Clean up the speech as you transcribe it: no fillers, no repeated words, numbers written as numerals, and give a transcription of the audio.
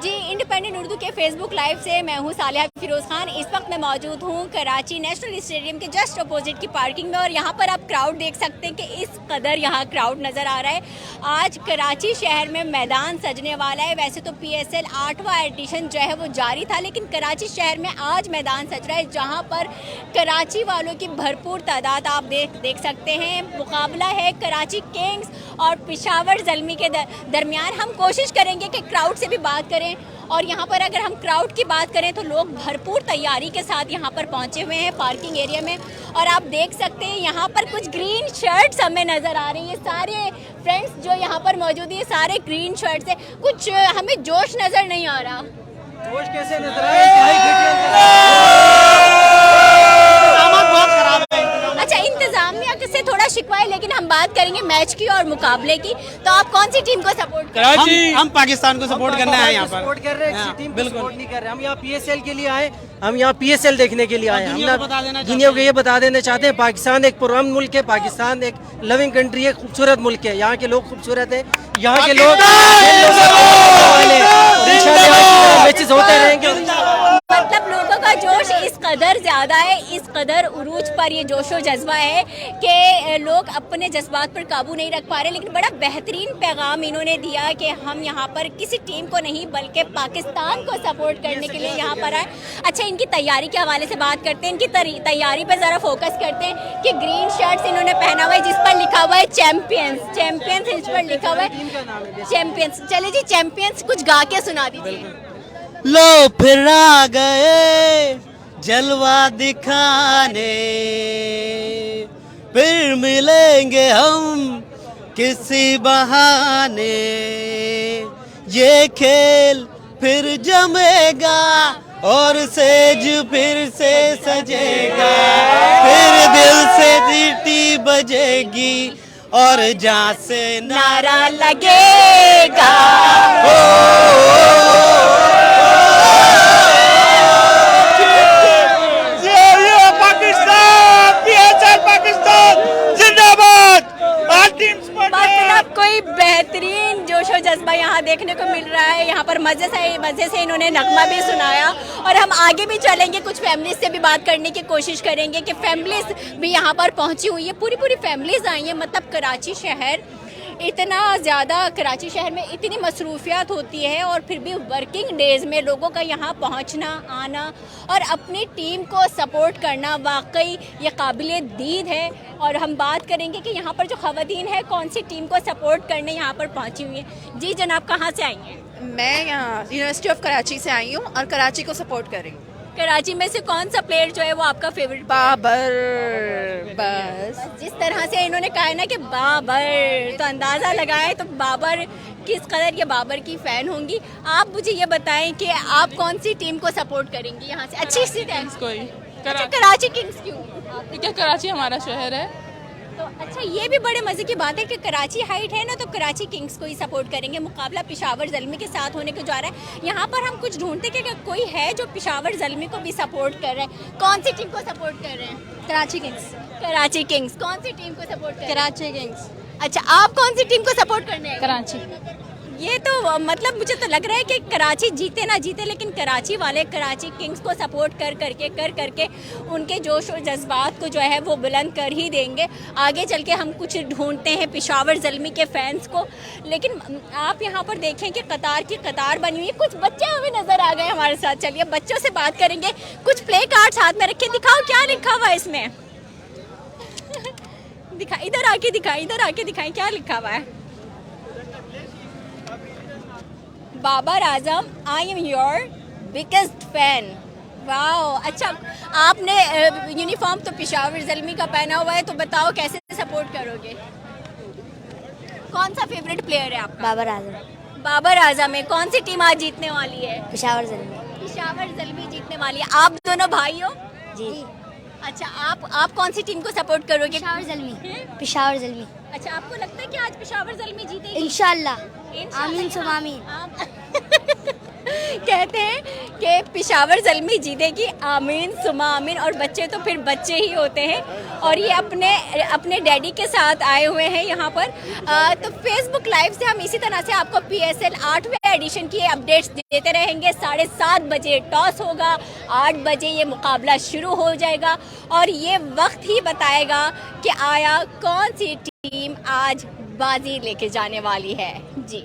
जी, independent Urdu के Facebook live से मैं हूँ सालिहा फिरोज़ खान। इस वक्त मैं मौजूद हूँ कराची नेशनल स्टेडियम के जस्ट अपोजिट की पार्किंग में और यहाँ पर आप क्राउड देख सकते हैं कि इस कदर यहाँ क्राउड नज़र आ रहा है। आज कराची शहर में मैदान सजने वाला है। वैसे तो PSL 8वां एडिशन जो है वो जारी था, लेकिन कराची शहर में आज मैदान सज रहा है जहाँ पर कराची वालों की भरपूर तादाद आप देख सकते हैं। मुकाबला है कराची किंग्स और पेशावर ज़ल्मी के दरमियान। हम कोशिश करेंगे कि क्राउड से भी बात करें और यहाँ पर अगर हम क्राउड की बात करें तो लोग भरपूर तैयारी के साथ यहाँ पर पहुँचे हुए हैं पार्किंग एरिया में। और आप देख सकते हैं यहाँ पर कुछ ग्रीन शर्ट्स हमें नज़र आ रही है। सारे फ्रेंड्स जो यहाँ पर मौजूद है सारे ग्रीन शर्ट्स है। कुछ हमें जोश नज़र नहीं आ रहा। जोश कैसे नजर आ रहा अच्छा, इंतजामिया से थोड़ा शिकवा है, लेकिन हम बात करेंगे मैच की और मुकाबले की। तो आप कौन सी टीम को सपोर्ट कर रहे हैं? हम पाकिस्तान को सपोर्ट करना है। यहाँ पर सपोर्ट कर रहे हैं, टीम को सपोर्ट नहीं कर रहे। हम यहाँ PSL के लिए आए, हम यहाँ PSL देखने के लिए आए। हम दुनिया को ये बता देना चाहते हैं पाकिस्तान एक पुरअमन मुल्क है, पाकिस्तान एक लविंग कंट्री है, खूबसूरत मुल्क है। यहाँ के लोग खूबसूरत है, यहाँ के लोग मैचेस होते रहेंगे। मतलब लोगों का जोश इस कदर ज़्यादा है, इस कदर उरूज पर ये जोशो जज्बा है कि लोग अपने जज्बात पर काबू नहीं रख पा रहे। लेकिन बड़ा बेहतरीन पैगाम इन्होंने दिया कि हम यहाँ पर किसी टीम को नहीं बल्कि पाकिस्तान को सपोर्ट करने के लिए यहाँ पर आए। अच्छा, इनकी तैयारी के हवाले से बात करते हैं। इनकी तैयारी पर ज़रा फोकस करते हैं कि ग्रीन शर्ट्स इन्होंने पहना हुआ है जिस पर लिखा हुआ है चैम्पियंस। चैम्पियंस इस पर लिखा हुआ है चैम्पियंस। चलिए जी, चैम्पियंस कुछ गा के सुना दीजिए। लो फिर आ गए जलवा दिखाने, फिर मिलेंगे हम किसी बहाने, ये खेल फिर जमेगा और सेज फिर से सजेगा, फिर दिल से सीटी बजेगी और जहाँ से नारा लगेगा। मतलब कोई बेहतरीन जोशो जज्बा यहाँ देखने को मिल रहा है। यहाँ पर मज़े से इन्होंने नगमा भी सुनाया और हम आगे भी चलेंगे, कुछ फैमिलीज से भी बात करने की कोशिश करेंगे कि फैमिलीज भी यहाँ पर पहुँची हुई है। पूरी फैमिलीज आई हैं। मतलब कराची शहर इतना ज़्यादा, कराची शहर में इतनी मसरूफियात होती है और फिर भी वर्किंग डेज़ में लोगों का यहाँ पहुँचना आना और अपनी टीम को सपोर्ट करना वाकई ये काबिले दीद है। और हम बात करेंगे कि यहाँ पर जो ख़वातीन है कौन सी टीम को सपोर्ट करने यहाँ पर पहुँची हुई है। जी जनाब, कहाँ से आई हैं? मैं यहाँ यूनिवर्सिटी ऑफ कराची से आई हूँ और कराची को सपोर्ट कर रही हूँ। कराची में से कौन सा प्लेयर जो है वो आपका फेवरेट? बाबर। बस जिस तरह से इन्होंने कहा है ना कि बाबर, तो अंदाज़ा लगाए तो बाबर किस कदर ये बाबर की फ़ैन होंगी। आप मुझे ये बताएं कि आप कौन सी टीम को सपोर्ट करेंगी यहाँ से? अच्छी सी टीम कोई कराची किंग्स क्यों? क्योंकि कराची हमारा शहर है। तो अच्छा, ये भी बड़े मज़े की बात है कि कराची हाइट है ना, तो कराची किंग्स को ही सपोर्ट करेंगे। मुकाबला पेशावर ज़ल्मी के साथ होने को जा रहा है। यहाँ पर हम कुछ ढूंढते कि कोई है जो पेशावर ज़ल्मी को भी सपोर्ट कर रहे हैं। कौन सी टीम को सपोर्ट कर रहे हैं? कराची किंग्स। कराची किंग्स। कौन सी टीम को सपोर्ट कर रहे हैं? कराची किंग्स। अच्छा, आप कौन सी टीम को सपोर्ट करने हैं? कराची। ये तो मतलब मुझे तो लग रहा है कि कराची जीते ना जीते, लेकिन कराची वाले कराची किंग्स को सपोर्ट कर करके उनके जोश और जज्बात को जो है वो बुलंद कर ही देंगे। आगे चल के हम कुछ ढूंढते हैं पेशावर ज़ल्मी के फैंस को। लेकिन आप यहाँ पर देखें कि कतार की कतार बनी हुई है। कुछ बच्चे हमें नज़र आ गए हमारे साथ। चलिए बच्चों से बात करेंगे। कुछ प्ले कार्ड्स हाथ में रखे, दिखाओ क्या लिखा हुआ है इसमें। इधर आके दिखाएं क्या लिखा हुआ है। Babar Azam, I am your biggest fan. वाह, अच्छा आपने यूनिफॉर्म तो पेशावर ज़ल्मी का पहना हुआ है, तो बताओ कैसे सपोर्ट करोगे? कौन सा फेवरेट प्लेयर है आपका? बाबर आजम। बाबर आजम है। कौन सी टीम आज जीतने वाली है? पेशावर ज़ल्मी। पेशावर ज़ल्मी जीतने वाली है। आप दोनों भाई हो? जी। अच्छा, आप कौन सी टीम को सपोर्ट करोगे? पेशावर ज़ल्मी। पेशावर ज़ल्मी। अच्छा, आपको लगता है कि आज पेशावर ज़ल्मी जीतेगी? इंशाअल्लाह। आमीन सुम आमीन। कहते हैं कि पिशावर ज़ल्मी जीतेगी, आमीन सुमा आमीन। और बच्चे तो फिर बच्चे ही होते हैं और ये अपने डैडी के साथ आए हुए हैं यहाँ पर। तो फेसबुक लाइव से हम इसी तरह से आपको PSL 8वें एडिशन की अपडेट्स देते रहेंगे। 7:30 बजे टॉस होगा, 8 बजे ये मुकाबला शुरू हो जाएगा और ये वक्त ही बताएगा कि आया कौन सी टीम आज बाजी लेके जाने वाली है। जी।